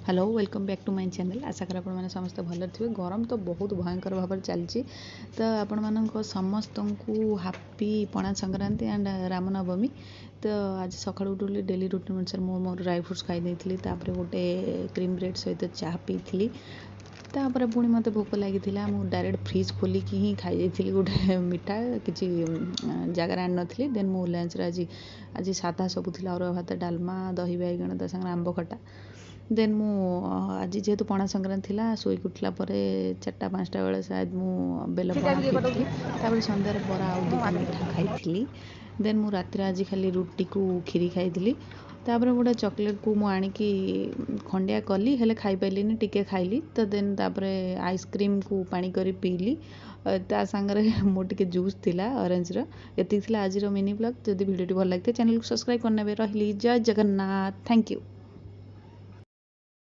Hello welcome back to my channel. आशा कर आपण मैंने समस्त भल थे। गरम तो बहुत भयंकर भाव में चलती। तो आपण मानक समस्त को हापी पणा संक्रांति एंड रामनवमी। तो आज सका उठली डेली रुटीन अनुसार मोर ड्राई फ्रुट्स खाई तापर गोटे क्रीम ब्रेड सहित चाह पी तापर पुणी मत भोक लगी डायरेक्ट फ्रिज खोलिकी ही खाई गोटे मिठा किसी जगार आनी नी। देन मो लंच आज आज सादा सब थी अरुआ भात डालमा दही बैगण ता सागर आंब खटा। देन मु आज जेहेतु पणा संक्रांति थी शोक उठला 4टा-5टा बेले शायद मु बेल पणा पीती। तापर सन्धार बरा आउ दुटा मिठा खाई। देन मु रात आज खाली रुटी को खीरी खाई। तापर गोटे चॉकलेट को मुझे खंडिया कली हेले खाई पाइलिनी टिके खाइली। तो देन तापर आइसक्रीम को पानी करी पीली ता सांगरे मो टिके जूस थिला ऑरेंज रो। एति थिला आज मिनी ब्लॉग। जदि वीडियो भल लगते चैनल को सब्सक्राइब करने रही। जय जगन्नाथ। Thank you.